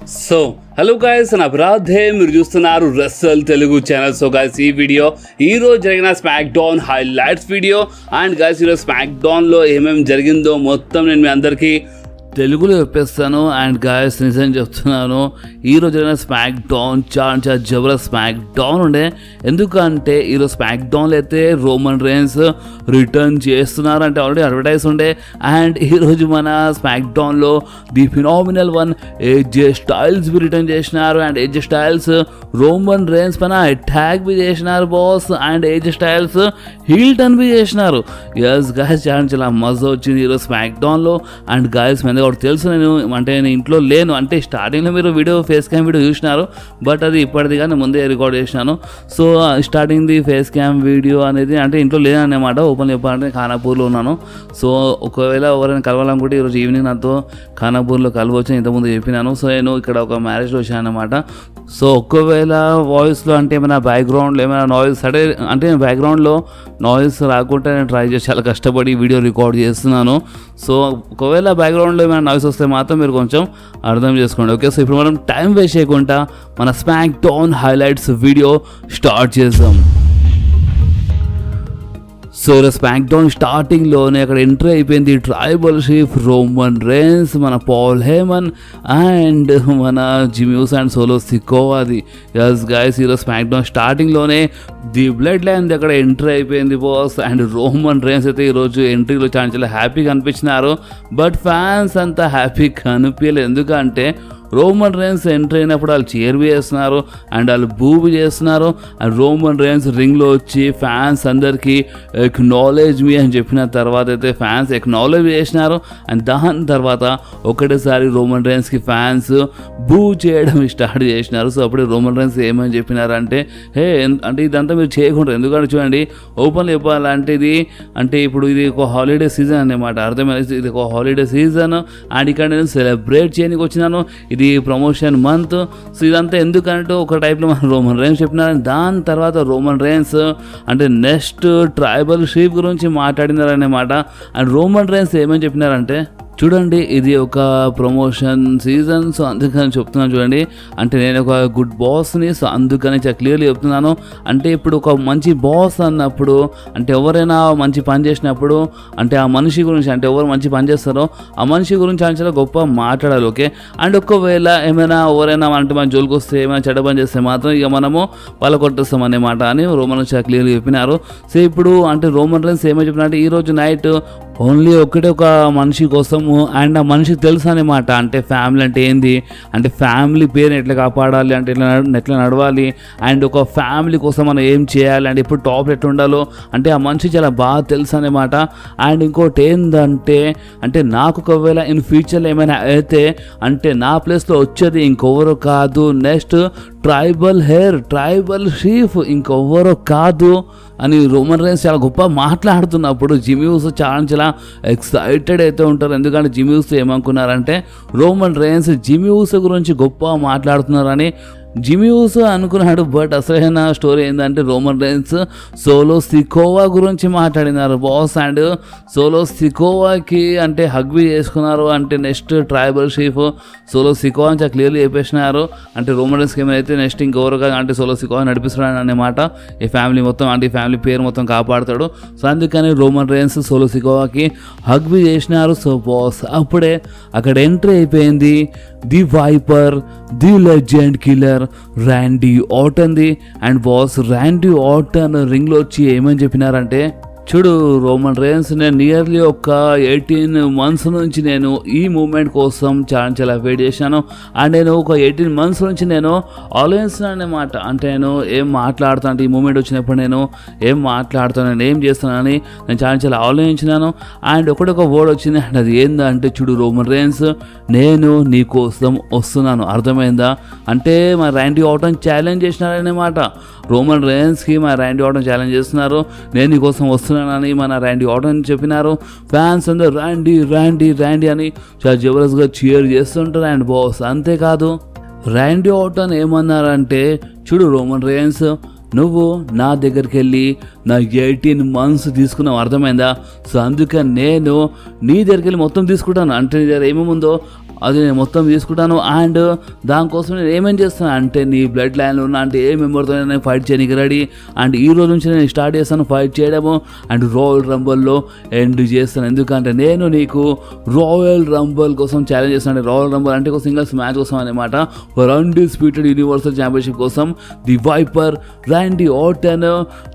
So, hello guys, and Abradhe, మీరు చూస్తున్నారు Russell Telugu channel. So guys, ఈ వీడియో ఈరోజు జరిగిన smack down highlights video. And guys, ఈరోజు స్మాక్ డౌన్లో ఏమేమి జరిగిందో మొత్తం నేను మీ అందరికీ తెలుగులో చెప్పేస్తాను. అండ్ గాయస్, నిజం చెప్తున్నాను, ఈరోజు జరిగిన స్మాక్ డౌన్ చాలా జబర్దస్త్ స్మాక్ డౌన్ ఉండే. ఎందుకంటే ఈరోజు స్మాక్ డౌన్లో అయితే రోమన్ రేన్స్ రిటర్న్ చేస్తున్నారు అంటే ఆల్రెడీ అడ్వర్టైజ్ ఉండే. అండ్ ఈరోజు మన స్మాక్ డౌన్లో the phenomenal one AJ Styles బి రిటర్న్ చేసినారు. And AJ Styles Roman rains పైన అటాక్ బి చేసినారు boss. And AJ Styles heel turn బి చేసినారు. ఎస్ గాయస్, చాలా మజా వచ్చింది ఈరోజు స్మాక్ డౌన్లో. అండ్ గాయస్, ఒకటి తెలుసు, నేను ఇంట్లో లేను. అంటే స్టార్టింగ్లో మీరు ఫేస్ క్యామ్ వీడియో చూసినారు, బట్ అది ఇప్పటిది కానీ ముందే రికార్డ్ చేసినాను. సో స్టార్టింగ్ది ఫేస్ క్యామ్ వీడియో అనేది అంటే ఇంట్లో లేదన్నమాట. ఓపెన్ చెప్పాలంటే ఖానాపూర్లో ఉన్నాను. సో ఒకవేళ ఎవరైనా కలవాలనుకుంటే ఈరోజు ఈవినింగ్ నాతో ఖానాపూర్లో కలవచ్చు, ఇంతకుముందు చెప్పినాను. సో నేను ఇక్కడ ఒక మ్యారేజ్లో వచ్చాను అనమాట. సో ఒకవేళ వాయిస్లో అంటే ఏమైనా బ్యాక్గ్రౌండ్లో ఏమైనా నాయిస్ అంటే బ్యాక్గ్రౌండ్లో నాయిస్ రాకుండా నేను ట్రై చేసి చాలా కష్టపడి వీడియో రికార్డ్ చేస్తున్నాను. సో ఒకవేళ బ్యాక్గ్రౌండ్లో ఏమైనా నాయిస్ వస్తే మాత్రం మీరు కొంచెం అర్థం చేసుకోండి, ఓకే. సో ఇప్పుడు మనం టైం వేస్ట్ చేయకుండా మన smack down highlights video start చేద్దాం. సో స్మాక్ డౌన్ స్టార్టింగ్లోనే అక్కడ ఎంట్రీ అయిపోయింది ట్రైబల్ చీఫ్ రోమన్ రేన్స్, మన పాల్ హేమన్ అండ్ మన జిమ్యూస్ అండ్ సోలో సికోవాది. ఎస్ గైస్, ఈరోజు స్మాక్ డౌన్ స్టార్టింగ్లోనే ది బ్లడ్ లైన్ దగ్గర ఎంట్రీ అయిపోయింది బాస్. అండ్ రోమన్ రేన్స్ అయితే ఈరోజు ఎంట్రీలో చాలా హ్యాపీగా అనిపించినారు. బట్ ఫ్యాన్స్ అంతా హ్యాపీగా కనిపించలేదు. ఎందుకంటే రోమన్ రేన్స్ ఎంట్రీ అయినప్పుడు వాళ్ళు చేర్వి చేస్తున్నారు అండ్ వాళ్ళు బూబి చేస్తున్నారు. అండ్ రోమన్ రేన్స్ రింగ్లో వచ్చి ఫ్యాన్స్ అందరికీ ఎక్నాలెడ్జ్ మీ అని చెప్పిన తర్వాత అయితే ఫ్యాన్స్ ఎక్నాలెడ్జ్ చేసినారు. అండ్ దాని తర్వాత ఒకటేసారి రోమన్ రేన్స్కి ఫ్యాన్స్ బూ చేయడం స్టార్ట్ చేసినారు. సో అప్పుడు రోమన్ రేన్స్ ఏమని చెప్పినారంటే, హే అంటే ఇదంతా మీరు చేయకుండా, ఎందుకంటే చూడండి ఓపెన్ చెప్పాలంటే ఇది అంటే ఇప్పుడు ఇది ఒక హాలిడే సీజన్ అన్నమాట, అర్థమైంది. ఇది ఒక హాలిడే సీజన్ అండ్ ఇక్కడ నేను సెలబ్రేట్ చేయడానికి వచ్చినాను, ఇది ప్రమోషన్ మంత్. సో ఇదంతా ఎందుకంటే ఒక టైప్లో మన రోమన్ రేన్స్ చెప్పినారు. దాని తర్వాత రోమన్ రేన్స్ అంటే నెక్స్ట్ ట్రైబల్ షీప్ గురించి మాట్లాడినారన్నమాట. అండ్ రోమన్ రేన్స్ ఏమని చెప్పినారంటే, చూడండి ఇది ఒక ప్రమోషన్ సీజన్, సో అందుకని చెప్తున్నాను చూడండి, అంటే నేను ఒక గుడ్ బాస్ని, సో అందుకని క్లియర్లీ చెప్తున్నాను. అంటే ఇప్పుడు ఒక మంచి బాస్ అన్నప్పుడు అంటే ఎవరైనా మంచి పని చేసినప్పుడు అంటే ఆ మనిషి గురించి అంటే ఎవరు మంచి పని చేస్తారో ఆ మనిషి గురించి చాలా గొప్ప మాట్లాడాలి, ఓకే. అండ్ ఒకవేళ ఏమైనా ఎవరైనా అంటే మన జోలికి వస్తే ఏమైనా చెడ్డ పని చేస్తే మాత్రం ఇక మనము వాళ్ళ కొట్టేస్తాం అన్నమాట అని రోమన్ రేన్స్ క్లియర్లీ చెప్పినారు. సో ఇప్పుడు అంటే రోమన్ రేన్స్ ఏమని చెప్పినారంటే, ఈరోజు నైట్ ఓన్లీ ఒకటే ఒక మనిషి కోసము అండ్ ఆ మనిషికి తెలుసు అనమాట అంటే ఫ్యామిలీ అంటే ఏంది, అంటే ఫ్యామిలీ పేరుని ఎట్లా కాపాడాలి, అంటే ఎట్లా నడవాలి, అండ్ ఒక ఫ్యామిలీ కోసం మనం ఏం చేయాలి, అంటే ఎప్పుడు టాప్ ఎట్లా ఉండాలో అంటే ఆ మనిషి చాలా బాగా తెలుసు అనమాట. అండ్ ఇంకోటి ఏంటంటే, అంటే నాకు ఒకవేళ ఇన్ ఫ్యూచర్లో ఏమైనా అయితే అంటే నా ప్లేస్లో వచ్చేది ఇంకెవరో కాదు, నెక్స్ట్ ట్రైబల్ చీఫ్ ఇంకెవరో కాదు అని రోమన్ రేన్స్ చాలా గొప్ప మాట్లాడుతున్నప్పుడు జిమ్యూస్ చాలా ఎక్సైటెడ్ అయితే ఉంటారు. ఎందుకంటే జిమ్యూస్ ఏమనుకున్నారంటే రోమన్ రేన్స్ జిమ్యూస్ గురించి గొప్ప మాట్లాడుతున్నారని జిమ్యూస్ అనుకున్నాడు. బట్ అసలైన స్టోరీ ఏంటంటే రోమన్ రేన్స్ సోలో సికోవా గురించి మాట్లాడినారు బాస్. అండ్ సోలో సికోవాకి అంటే హగ్బీ చేసుకున్నారు. అంటే next tribal chief solo Sikoa అని క్లియర్లీ చెప్పేసినారు. అంటే రోమన్ రేన్స్కి ఏమైతే నెక్స్ట్ ఇంకెవరుగా అంటే సోలో సికోవా నడిపిస్తున్నాడు అన్నమాట. ఈ ఫ్యామిలీ మొత్తం అంటే ఈ ఫ్యామిలీ పేరు మొత్తం కాపాడుతాడు. సో అందుకని రోమన్ రేన్స్ సోలో సికోవాకి హగ్బీ చేసినారు. సో బాస్ అప్పుడే అక్కడ ఎంట్రీ అయిపోయింది the viper, the legend killer Randy ఆర్టన్ది. అండ్ బాస్ ర్యాండీ ఆర్టన్ రింగ్లో వచ్చి ఏమని చెప్పినారంటే, చూడు రోమన్ రేన్స్, నేను నియర్లీ ఒక 18 months నుంచి నేను ఈ మూమెంట్ కోసం చాలా వెయిట్ చేశాను. అండ్ నేను ఒక 18 months నుంచి నేను ఆలోచిస్తున్నాను అన్నమాట. అంటే నేను ఏం మాట్లాడుతాను, అంటే ఈ మూమెంట్ వచ్చినప్పుడు నేను ఏం మాట్లాడుతాను, నేను ఏం చేస్తానని నేను చాలా ఆలోచించినాను. అండ్ ఒకటొక వర్డ్ వచ్చింది, అండ్ అది ఏందంటే, చూడు రోమన్ రేన్స్, నేను నీ కోసం వస్తున్నాను, అర్థమైందా. అంటే మా ర్యాండీ ఆర్టన్ ఛాలెంజ్ చేసినారన్నమాట. రోమన్ రేన్స్కి మా ర్యాండీ ఆర్టన్ ఛాలెంజ్ చేస్తున్నారు, నేను నీ కోసం వస్తున్నానని మన ర్యాండీ ఆర్టన్ చెప్పినారు. ఫ్యాన్స్ అందరూ ర్యాండీ ర్యాండీ ర్యాండీ అని చాలా జబర్దస్త్గా చీర్ చేస్తుంటారు. అండ్ బాస్ అంతేకాదు ర్యాండీ ఆర్టన్ ఏమన్నారంటే, చూడు రోమన్ రేన్స్, నువ్వు నా దగ్గరికి వెళ్ళి నా 18 months తీసుకున్నావు, అర్థమైందా. సో అందుకని నేను నీ దగ్గరికి వెళ్ళి మొత్తం తీసుకుంటాను. అంటే ఏమేముందో అది నేను మొత్తం తీసుకుంటాను. అండ్ దానికోసం నేను ఏమేం చేస్తాను అంటే నీ బ్లడ్ లైన్లో ఉన్న అంటే ఏ మెంబర్తో నేను ఫైట్ చేయడానికి రెడీ. అండ్ ఈ రోజు నుంచి నేను స్టార్ట్ చేస్తాను ఫైట్ చేయడము. అండ్ రాయల్ రంబల్లో ఎండ్ చేస్తాను. ఎందుకంటే నేను నీకు రాయల్ రంబల్ కోసం ఛాలెంజ్ చేస్తాను. రాయల్ రంబల్ అంటే ఒక సింగిల్స్ మ్యాచ్ కోసం అనమాట. ఫర్ అన్డిస్ప్యూటెడ్ యూనివర్సల్ ఛాంపియన్షిప్ కోసం the viper Randy Orton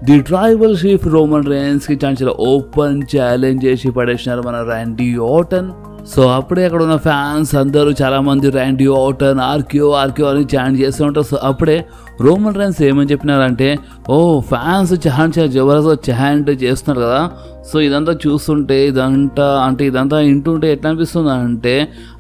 the tribal chief Roman రేన్స్కి చాలా ఓపెన్ ఛాలెంజ్ చేసి పడేసినారు మన రాండీ ఆర్టన్. సో అప్పుడే అక్కడ ఉన్న ఫ్యాన్స్ అందరూ చాలామంది రాండీ ఆర్టన్ ఆర్క్యూ అని చాంట్ చేస్తూ ఉంటారు. సో అప్పుడే రోమన్ రేన్స్ ఏమని చెప్పినారంటే ఫ్యాన్స్ చాలా జబర్దస్త్ చాంట్ చేస్తున్నారు కదా. సో ఇదంతా చూస్తుంటే ఇదంతా వింటుంటే ఎట్లా అనిపిస్తుంది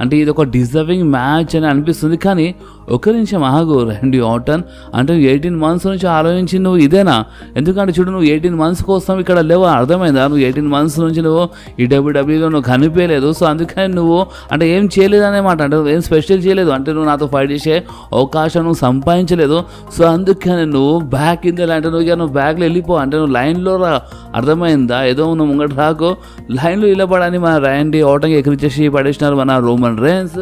అంటే ఇది ఒక డిజర్వింగ్ మ్యాచ్ అని అనిపిస్తుంది. కానీ ఒక నిమిషం ఆగు రాండీ ఆర్టన్, అంటే 18 months నుంచి ఆలోచించి నువ్వు ఇదేనా? ఎందుకంటే చూడు నువ్వు 18 months కోసం ఇక్కడ లేవు, అర్థమైందా? నువ్వు 18 months నుంచి నువ్వు ఈ డబ్ల్యూడబ్ల్యూలో నువ్వు కనిపించలేదు. సో అందుకని నువ్వు అంటే ఏం చేయలేదు అనమాట. అంటే ఏం స్పెషల్ చేయలేదు, అంటే నువ్వు నాతో ఫైట్ చేసే అవకాశం నువ్వు సంపాదించలేదు. సో అందుకని నువ్వు బ్యాక్ అంటే నువ్వు బ్యాక్లో వెళ్ళిపో, అంటే నువ్వు లైన్లో రా, అర్థమైందా? ఏదో నువ్వు ముంగట రాకు, లైన్లో నిలబడని మన రాండీ ఆర్టన్కి ఎక్కిరిచేసి పడేసినారు మన రోమన్ రేన్స్.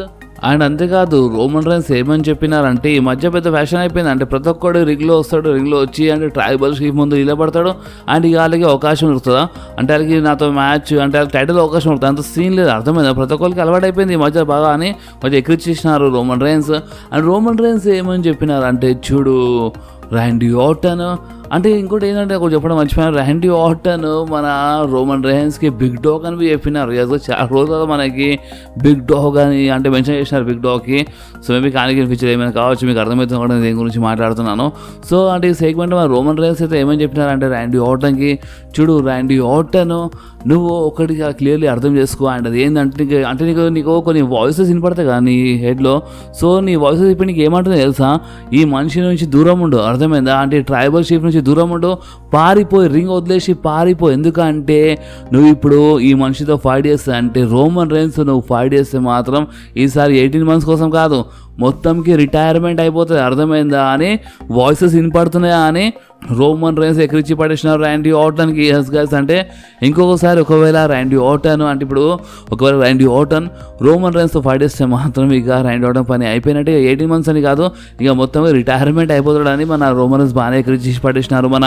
అండ్ అంతేకాదు రోమన్ రేన్స్ ఏమని చెప్పినారంటే ఈ మధ్య పెద్ద ఫ్యాషన్ అయిపోయింది. అంటే ప్రతి ఒక్కడు రింగ్లో వస్తాడు, రింగ్లో వచ్చి అంటే ట్రైబల్ చీఫ్ ముందు నిలబడతాడు. అండ్ ఇక వాళ్ళకి అవకాశం దొరుకుతుందా అంటే వాళ్ళకి నాతో మ్యాచ్ అంటే వాళ్ళకి టైటిల్ అవకాశం ఉంటుంది, అంత సీన్ లేదు, అర్థమైందా? ప్రతి ఒక్కరికి అలవాటు అయిపోయింది ఈ మధ్య బాగా అని మధ్య ఎక్కిరిచేసినారు Roman Reigns. And Roman Reigns ఏమని చెప్పినారు అంటే చూడు రాండీ ఆర్టన్ అంటే ఇంకోటి ఏంటంటే ఒకటి చెప్పడం మర్చిపోయాను. రాండీ ఆర్టన్ మన రోమన్ రేన్స్కి బిగ్ డాగ్ అని చెప్పినారు. చాలా రోజులు మనకి బిగ్ డాగ్ అని అంటే మెన్షన్ చేసినారు బిగ్ డాగ్కి. సో మేబీ కానీ ఫీచర్ ఏమైనా కావచ్చు, మీకు అర్థమవుతుంది కూడా దేని గురించి మాట్లాడుతున్నాను. సో అంటే ఈ సెగ్మెంట్ మన రోమన్ రేన్స్ అయితే ఏమని చెప్పినారంటే రాండీ ఆర్టన్కి చూడు రాండీ ఆర్టన్ నువ్వు ఒకటిగా క్లియర్లీ అర్థం చేసుకో. అండ్ అది ఏంటంటే నీకు కొన్ని వాయిసెస్ వినపడతాయి కదా నీ హెడ్లో. సో నీ వాయిసెస్ ఇప్పుడు నీకు ఏమంటుందో తెలుసా? ఈ మనిషి నుంచి దూరం ఉండు, అర్థమైందా? అంటే ట్రైబల్ చీఫ్ నుంచి దూరం ఉండు, పారిపోయి రింగ్ వదిలేసి పారిపో. ఎందుకంటే నువ్వు ఇప్పుడు ఈ మనిషితో ఫైట్ చేస్తా అంటే రోమన్ రేన్స్ నువ్వు ఫైట్ చేస్తే మాత్రం ఈసారి 18 months కోసం కాదు, మొత్తంకి రిటైర్మెంట్ అయిపోతుంది, అర్థమైందా అని వాయిసెస్ వినపడుతున్నాయా అని రోమన్ రేన్స్ ఎక్కిరిచి పడేసినారు రాండీ ఆర్టన్కి. ఎస్ గైస్ అంటే ఇంకొకసారి ఒకవేళ రాండీ ఆర్టన్ అంటే ఇప్పుడు ఒకవేళ రాండీ ఆర్టన్ రోమన్ రేన్స్తో ఫైట్ చేస్తే మాత్రం ఇక రాండీ ఆర్టన్ పని అయిపోయినట్టే. 18 months అని కాదు, ఇక మొత్తం రిటైర్మెంట్ అయిపోతాడని మన రోమన్ రేన్స్ బాగానే ఎక్కిరిచి పడేసినారు మన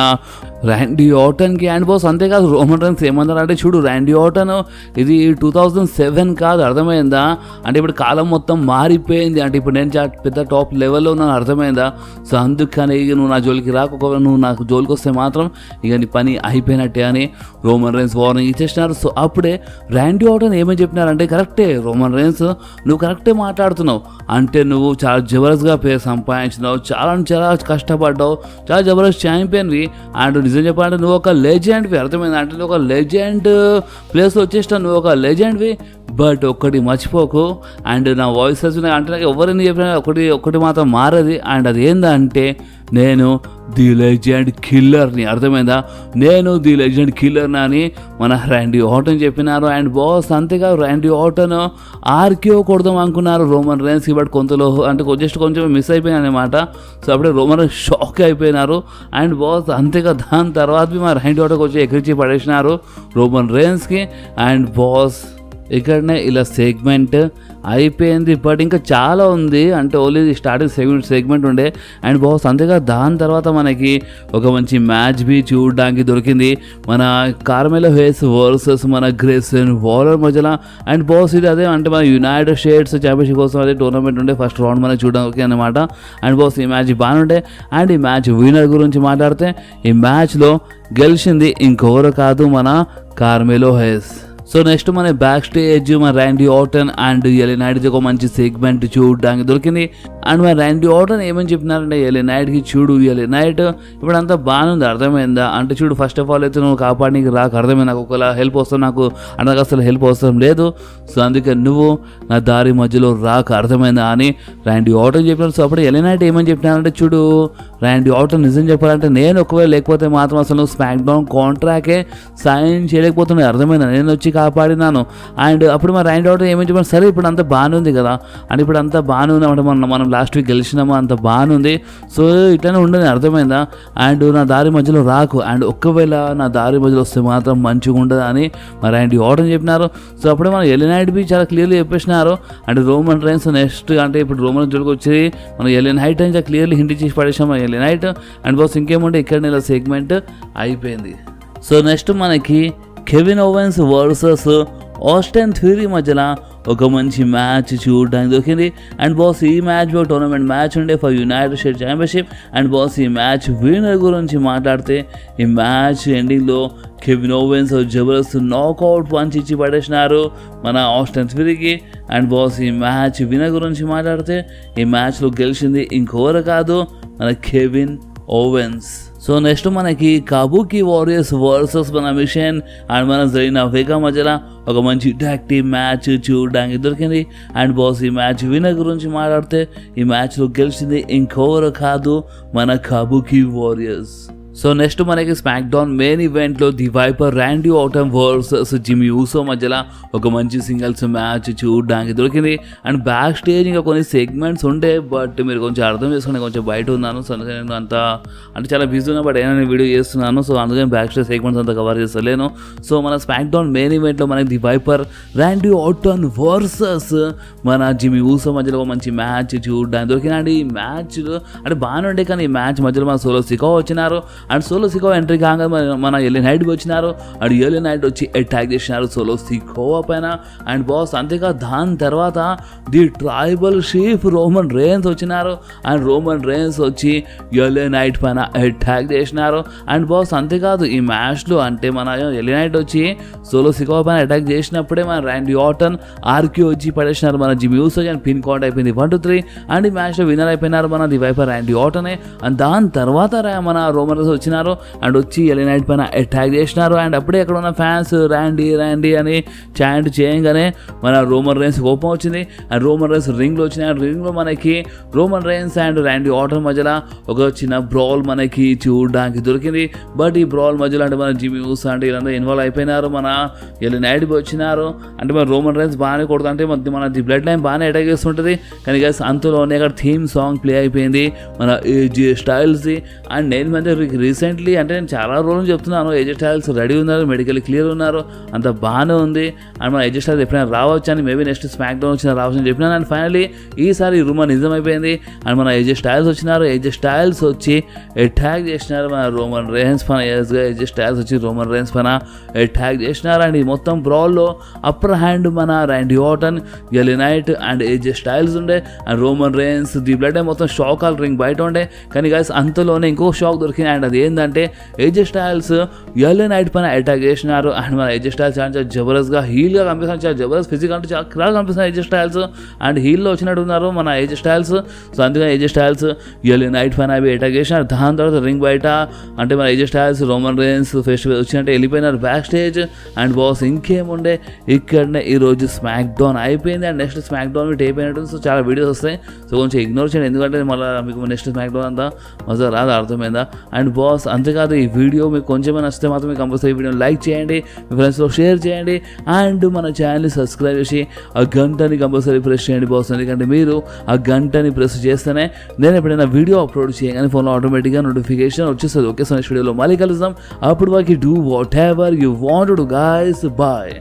రాండీ ఆర్టన్కి. అండ్ బాస్ అంతేకాదు రోమన్ రేన్స్ ఏమన్నారు అంటే చూడు రాండీ ఆర్టన్ ఇది 2007 కాదు, అర్థమైందా? అంటే ఇప్పుడు కాలం మొత్తం మారిపోయింది, అంటే ఇప్పుడు నేను పెద్ద టాప్ లెవెల్లో ఉన్నాను, అర్థమైందా? సో అందుకని ఇక నువ్వు నా జోలికి రాకు, ఒకవేళ నువ్వు నాకు జోలికి వస్తే మాత్రం ఇక నీ పని అయిపోయినట్టే అని రోమన్ రేన్స్ వార్నింగ్ ఇచ్చేసినారు. సో అప్పుడే రాండీ ఆర్టన్ ఏమని చెప్పినారంటే కరెక్టే రోమన్ రేన్స్ నువ్వు కరెక్టే మాట్లాడుతున్నావు, అంటే నువ్వు చాలా జబర్దస్త్గా పేరు సంపాదించినావు, చాలా కష్టపడ్డావు, చాలా జబర్దస్త్ ఛాంపియన్వి. అండ్ నిజం చెప్పాలంటే నువ్వు ఒక లెజెండ్వి, అర్థమైంది? అంటే నువ్వు ఒక లెజెండ్ ప్లేస్లో వచ్చేసినావు, నువ్వు ఒక లెజెండ్వి. బట్ ఒక్కటి మర్చిపోకు, అండ్ నా వాయిసెస్ అంటే నాకు ఎవరైనా చెప్పినా ఒకటి మాత్రం మారది. అండ్ అది ఏందంటే నేను ది లెజెండ్ కిల్లర్ని, అర్థమైందా? నేను ది లెజెండ్ కిల్లర్ని అని మన రాండీ ఆర్టన్ చెప్పినారు. అండ్ బాస్ అంతేకాదు రాండీ ఆర్టన్ ఆర్క్యూ కొడదాం అనుకున్నారు రోమన్ రేన్స్కి, బట్ కొంతలో అంటే కొంచెం మిస్ అయిపోయింది అనమాట. సో అప్పుడే రోమన్ రేన్స్ షాక్ అయిపోయినారు. అండ్ బాస్ అంతేగా దాని తర్వాత మా రాండీ ఆర్టన్కి వచ్చి ఎక్కిరిచి పడేసినారు రోమన్ రేన్స్కి. అండ్ బాస్ ఇక్కడనే ఇలా సెగ్మెంట్ అయిపోయింది, బట్ ఇంకా చాలా ఉంది, అంటే ఓన్లీ స్టార్టింగ్ సెగ్మెంట్ ఉండే. అండ్ బాస్ అంతేగా దాని తర్వాత మనకి ఒక మంచి మ్యాచ్ బి చూడడానికి దొరికింది, మన కార్మెలో హేస్ వర్సెస్ మన గ్రేసన్ వాలర్ మధ్యలో. అండ్ బాస్ ఇది అదే అంటే మన యునైటెడ్ స్టేట్స్ ఛాంపియన్షిప్ కోసం అదే టోర్నమెంట్ ఉండే, ఫస్ట్ రౌండ్ మనకి చూడడానికి అనమాట. అండ్ బాస్ ఈ మ్యాచ్ బాగానే ఉండే. అండ్ ఈ మ్యాచ్ విన్నర్ గురించి మాట్లాడితే ఈ మ్యాచ్లో గెలిచింది ఇంకెవరు కాదు మన కార్మెలో హేస్. సో నెక్స్ట్ మన బ్యాక్ స్టేజ్ మన రాండీ ఆర్టన్ అండ్ ఎలే నైట్కి ఒక మంచి సెగ్మెంట్ చూడడానికి దొరికింది. అండ్ మన రాండీ ఆర్టన్ ఏమని చెప్పినారంటే ఎలే నైట్కి చూడు ఎలే నైట్ ఇప్పుడు అంతా బాగానే ఉంది, అర్థమైందా? అంటే చూడు ఫస్ట్ ఆఫ్ ఆల్ అయితే నువ్వు కాపాడడానికి రాక, అర్థమైంది? నాకు ఒకవేళ హెల్ప్ వస్తాం, నాకు నాకు అసలు హెల్ప్ అవసరం లేదు. సో అందుకే నువ్వు నా దారి మధ్యలో రాక, అర్థమైందా అని రాండీ ఆర్టన్ చెప్పినారు. సో అప్పుడు ఎలే నైట్ ఏమని చెప్పినారంటే చూడు రాండీ ఆర్టన్ నిజం చెప్పాలంటే నేను ఒకవేళ లేకపోతే మాత్రం అసలు స్మాక్ డౌన్ కాంట్రాక్టే సైన్ చేయలేకపోతున్నాయి, అర్థమైందా? నేను వచ్చి కాపాడినాను. అండ్ అప్పుడు మా రాండీ ఆర్టన్ ఏమని చెప్పాను, సరే ఇప్పుడు అంతా బాగానే ఉంది కదా, అండ్ ఇప్పుడు అంతా బాగానే ఉంది అంటే మనం లాస్ట్ వీక్ గెలిచినాము, అంత బాగానే ఉంది. సో ఇట్లానే ఉండదు, అర్థమైందా? అండ్ నా దారి మధ్యలో రాకు, అండ్ ఒక్కవేళ నా దారి మధ్యలో వస్తే మాత్రం మంచిగా ఉండదు అని మరి ర్యాండీ ఆర్టన్ చెప్పినారు. సో అప్పుడే మన ఎలియా నైట్ బి చాలా క్లియర్లీ చెప్పేసినారు. అంటే రోమన్ రైన్స్ నెక్స్ట్ అంటే ఇప్పుడు రోమన్ జోలికి వచ్చి మన ఎలియా నైట్ అని క్లియర్లీ హింట్ చేసి పడేసాం మన ఎలియా నైట్. అండ్ బాస్ ఇంకేముంటే ఇక్కడ ఇలా సెగ్మెంట్ అయిపోయింది. సో నెక్స్ట్ మనకి Kevin ovens versus Austin theory మధ్యలో ఒక మంచి మ్యాచ్ చూడడానికి దొరికింది. అండ్ బాస్ ఈ మ్యాచ్ ఒక టోర్నమెంట్ మ్యాచ్ ఉండే for United states championship. And boss ఈ మ్యాచ్ విన్నర్ గురించి మాట్లాడితే ఈ మ్యాచ్ ఎండింగ్లో Kevin ovens Jabardasth knockout punch ఇచ్చి పడేసినారు మన ఆస్టిన్ థియరీకి. అండ్ బాస్ ఈ మ్యాచ్ విన్నర్ గురించి మాట్లాడితే ఈ మ్యాచ్లో గెలిచింది ఇంకెవరు కాదు, మన కెవిన్ ఓవెన్స్. సో నెక్స్ట్ మనకి కాబూకి వారియర్స్ వర్సెస్ మన మిషన్ అండ్ మన జైనా వేగా మధ్యలో ఒక మంచి టాగ్ టీమ్ మ్యాచ్ చూడడానికి దొరికింది. అండ్ బాస్ ఈ మ్యాచ్ విన్నర్ గురించి మాట్లాడితే ఈ మ్యాచ్లో గెలిచింది ఇంకెవరు కాదు, మన కాబూకి వారియర్స్. సో నెక్స్ట్ మనకి స్మాక్ డౌన్ మెయిన్ ఈవెంట్లో the viper Randy Orton versus Jimmy Uso మధ్యలో ఒక మంచి సింగిల్స్ మ్యాచ్ చూడడానికి దొరికింది. అండ్ బ్యాక్ స్టేజ్ ఇంకా కొన్ని సెగ్మెంట్స్ ఉండే, బట్ మీరు కొంచెం అర్థం చేసుకుని కొంచెం బయట ఉన్నాను. సో అందుకని నేను అంత అంటే చాలా బిజీ ఉన్నా, బట్ ఏమైనా వీడియో చేస్తున్నాను. సో అందుకని బ్యాక్ స్టేజ్ సెగ్మెంట్స్ అంతా కవర్ చేస్తలేను. సో మన స్మాక్ డౌన్ మెయిన్ ఈవెంట్లో మనకి the viper Randy Orton versus మన జిమ్మీ ఊసో మధ్యలో ఒక మంచి మ్యాచ్ చూడడానికి దొరికింది. అండ్ ఈ మ్యాచ్ అంటే బాగానే ఉండే, కానీ ఈ మ్యాచ్ మధ్యలో మన సోలో సికో వచ్చినారు. అండ్ సోలో సికో ఎంట్రీ కాగా మన ఎలియా నైట్ వచ్చినారు. అండ్ ఎలియా నైట్ వచ్చి అటాక్ చేసినారు సోలో సికో పైన. అండ్ బాస్ అంతేకాదు దాని తర్వాత the tribal chief Roman rains వచ్చినారు. అండ్ రోమన్ రేన్స్ వచ్చి ఎలియా నైట్ పైన అటాక్ చేసినారు. అండ్ బాస్ అంతేకాదు ఈ మ్యాచ్లో అంటే మన ఎలియా నైట్ వచ్చి సోలో సికో పైన అటాక్ చేసినప్పుడే మన ర్యాండీ ఆర్టన్ ఆర్క్యూ వచ్చి పడేసినారు మన జిమ్మీ ఊసో. అండ్ పిన్ కౌంట్ అయిపోయింది 1-3. అండ్ ఈ మ్యాచ్లో విన్నర్ అయిపోయినారు మన ది వైపర్ ర్యాండీ ఆర్టనే. అండ్ దాని తర్వాత మన రోమన్ రేన్స్ వచ్చినారు అండ్ వచ్చి ఎలియా నైట్ పైన అటాక్ చేసినారు. అండ్ అప్పుడే అక్కడ ఉన్న ఫ్యాన్స్ ర్యాండీ ర్యాండీ అని చాంట్ చేయగానే మన రోమన్ రేన్స్ కోపం వచ్చింది. అండ్ రోమన్ రేన్స్ రింగ్లో వచ్చినాయి. రింగ్లో మనకి Roman Reigns and Randy Orton మధ్యలో ఒక చిన్న బ్రాల్ మనకి చూడడానికి దొరికింది. బట్ ఈ బ్రాల్ మధ్యలో అంటే మన జిమ్మీ ఊసో అంటే వీళ్ళంతా ఇన్వాల్వ్ అయిపోయినారు. మన ఎలియా నైట్ వచ్చినారు. అంటే మన రోమన్ రేన్స్ బాగానే కొడుతుంటే మన ది బ్లడ్ లైన్ బాగానే అటాక్ చేస్తుంటుంది. కానీ గైస్ అంతలోనే అక్కడ థీమ్ సాంగ్ ప్లే అయిపోయింది మన ఏజే స్టైల్స్. అండ్ నేను మధ్య రీసెంట్లీ అంటే నేను చాలా రోజులు చెప్తున్నాను ఏజే స్టైల్స్ రెడీ ఉన్నారు, మెడికల్ క్లియర్ ఉన్నారు, అంత బాగానే ఉంది. అండ్ మన ఏజే స్టైల్స్ ఎప్పుడైనా రావచ్చు అని మేబీ నెక్స్ట్ స్మాక్ డౌన్ వచ్చిన రావచ్చు అని చెప్పినాను. అండ్ ఫైనలీ ఈసారి రూమర్ నిజం అయిపోయింది. అండ్ మన ఏజే స్టైల్స్ వచ్చినారు. ఏజే స్టైల్స్ వచ్చి అటాక్ చేసినారు మన రోమన్ రేన్స్ పైన. ఏజే స్టైల్స్ వచ్చి రోమన్ రేన్స్ పైన అటాక్ చేసినారు. అండ్ ఈ మొత్తం బ్రాల్లో అప్పర్ హ్యాండ్ మన Randy Orton, LA Knight and AJ Styles ఉండే. And Roman Reigns the blood మొత్తం షాక్ ఆల్ రింగ్ బయట ఉండే. కానీ గైస్ అంతలోనే ఇంకో షాక్ దొరికింది. అండ్ అది ఏంటంటే ఏజే స్టైల్స్ ఎలియా నైట్ పైన అటాక్ చేసినారు. అండ్ మన ఏజే స్టైల్స్ చాలా జబర్దస్త్గా హీల్గా కనిపిస్తున్నారు, చాలా జబర్దస్త్ ఫిజిక్ అంటే చాలా క్రాగా కనిపిస్తున్నారు ఏజే స్టైల్స్. అండ్ హీల్లో వచ్చినట్టు ఉన్నారు మన ఏజే స్టైల్స్. సో అందుకని ఏజే స్టైల్స్ ఎలియా నైట్ పైన అవి అటాక్ చేసినారు. దాని తర్వాత రింగ్ బయట అంటే మన ఏజే స్టైల్స్ రోమన్ రేన్స్ ఫెస్టివల్ వచ్చినట్టే వెళ్ళిపోయినారు బ్యాక్ స్టేజ్. అండ్ బాస్ ఇంకేముండే ఇక్కడనే ఈరోజు స్మాక్ డౌన్ అయిపోయింది. And next smack down meet అయిపోయినట్టు. సో చాలా వీడియోస్ వస్తాయి, సో కొంచెం ఇగ్నోర్ చేయండి, ఎందుకంటే మళ్ళీ మీకు నెక్స్ట్ స్మాక్ డౌన్ అంతా మజా రాదు, అర్థమైందా? అండ్ బాస్ అంతేకాదు ఈ వీడియో మీకు కొంచెమే నచ్చితే మాత్రం మీకు కంపల్సరీ ఈ వీడియోని లైక్ చేయండి, మీ ఫ్రెండ్స్లో షేర్ చేయండి. అండ్ మన ఛానల్ని సబ్స్క్రైబ్ చేసి ఆ గంటని కంపల్సరీ ప్రెస్ చేయండి బాస్. ఎందుకంటే మీరు ఆ గంటని ప్రెస్ చేస్తేనే నేను ఎప్పుడైనా వీడియో అప్లోడ్ చేయగానే ఫోన్లో ఆటోమేటిక్గా నోటిఫికేషన్ వచ్చేస్తుంది. ఓకే, సో నెక్స్ట్ వీడియోలో మళ్ళీ కలుద్దాం. అప్పుడు వరకు do whatever you want to guys. Bye.